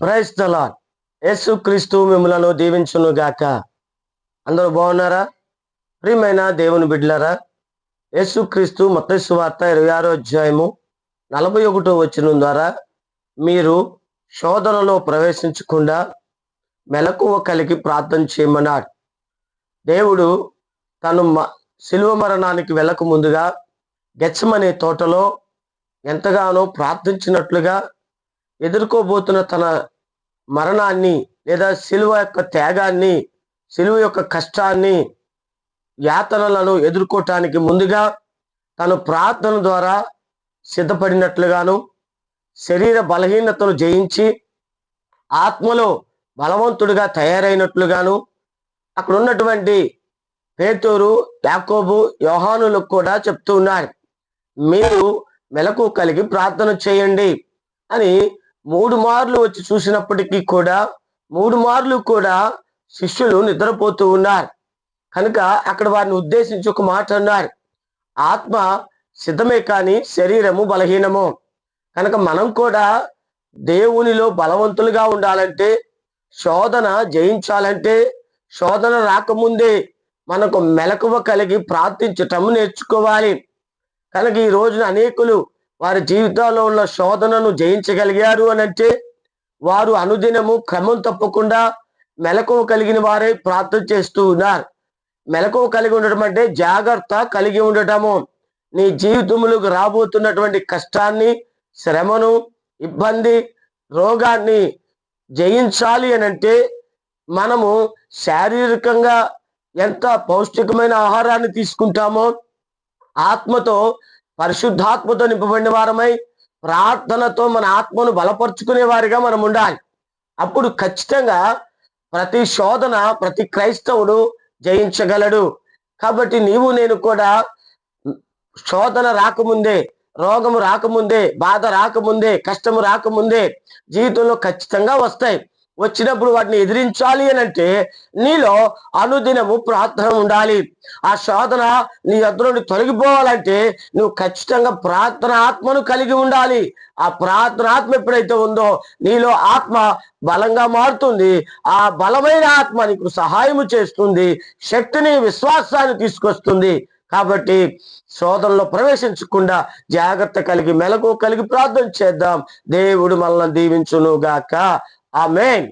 Praise the lord. యేసు క్రీస్తు మిమ్మలను దీవించును గాక. అందరూ బాగున్నారా? ప్రియమైన దేవుని బిడ్డలారా, యేసు క్రీస్తు మత్తయి సువార్త 26వ అధ్యాయము 41వ వచనం ద్వారా మీరు శోధనలో ప్రవేశించకుండా మెలకువ కలిగి ప్రార్థన చేయమన్నాడు. దేవుడు తను శిలువ మరణానికి వెళ్ళక ముందుగా గెత్సెమనే తోటలో ఎంతగానో ప్రార్థించినట్లుగా ఎదుర్కోబోతున్న తన మరణాన్ని లేదా శిలువ యొక్క త్యాగాన్ని, శిలువ యొక్క కష్టాన్ని, యాతనలను ఎదుర్కోవటానికి ముందుగా తను ప్రార్థన ద్వారా సిద్ధపడినట్లుగాను, శరీర బలహీనతను జయించి ఆత్మలో బలవంతుడిగా తయారైనట్లుగాను, అక్కడ ఉన్నటువంటి పేతురు, యాకోబు, యోహానులకు కూడా చెప్తూ ఉన్నారు. మీరు మెలకు కలిగి ప్రార్థన చేయండి అని 3 మార్లు వచ్చి చూసినప్పటికీ కూడా 3 మార్లు కూడా శిష్యులు నిద్రపోతూ ఉన్నారు. కనుక అక్కడ వారిని ఉద్దేశించి ఒక మాట అన్నారు, ఆత్మ సిద్ధమే కానీ శరీరము బలహీనము. కనుక మనం కూడా దేవునిలో బలవంతులుగా ఉండాలంటే, శోధన జయించాలంటే, శోధన రాకముందే మనకు మెలకువ కలిగి ప్రార్థించటం నేర్చుకోవాలి. కనుక ఈ రోజున అనేకులు వారి జీవితాల్లో ఉన్న శోధనను జయించగలిగారు అని అంటే, వారు అనుదినము క్రమం తప్పకుండా మెలకువ కలిగిన వారే ప్రార్థన చేస్తూ ఉన్నారు. మెలకువ కలిగి ఉండటం అంటే జాగ్రత్త కలిగి ఉండటము. నీ జీవితంలోకి రాబోతున్నటువంటి కష్టాన్ని, శ్రమను, ఇబ్బంది, రోగాన్ని జయించాలి అని అంటే మనము శారీరకంగా ఎంత పౌష్టికమైన ఆహారాన్ని తీసుకుంటామో, ఆత్మతో, పరిశుద్ధాత్మతో నింపబడిన వారమై ప్రార్థనతో మన ఆత్మను బలపరుచుకునే వారిగా మనం ఉండాలి. అప్పుడు ఖచ్చితంగా ప్రతి శోధన ప్రతి క్రైస్తవుడు జయించగలడు. కాబట్టి నీవు నేను కూడా శోధన రాకముందే, రోగము రాకముందే, బాధ రాకముందే, కష్టము రాకముందే జీవితంలో ఖచ్చితంగా వస్తాయి. వచ్చినప్పుడు వాటిని ఎదిరించాలి అని అంటే నీలో అనుదినము ప్రార్థన ఉండాలి. ఆ శోధన నీ యొద్ద నుండి తొలగిపోవాలంటే నువ్వు ఖచ్చితంగా ప్రార్థన ఆత్మను కలిగి ఉండాలి. ఆ ప్రార్థన ఆత్మ ఎప్పుడైతే ఉందో నీలో ఆత్మ బలంగా మారుతుంది. ఆ బలమైన ఆత్మ నీకు సహాయము చేస్తుంది, శక్తిని, విశ్వాసాన్ని తీసుకొస్తుంది. కాబట్టి శోధనలో ప్రవేశించకుండా జాగ్రత్త కలిగి మెలకు కలిగి ప్రార్థన చేద్దాం. దేవుడు మనల్ని దీవించును గాక. ఆమేన్.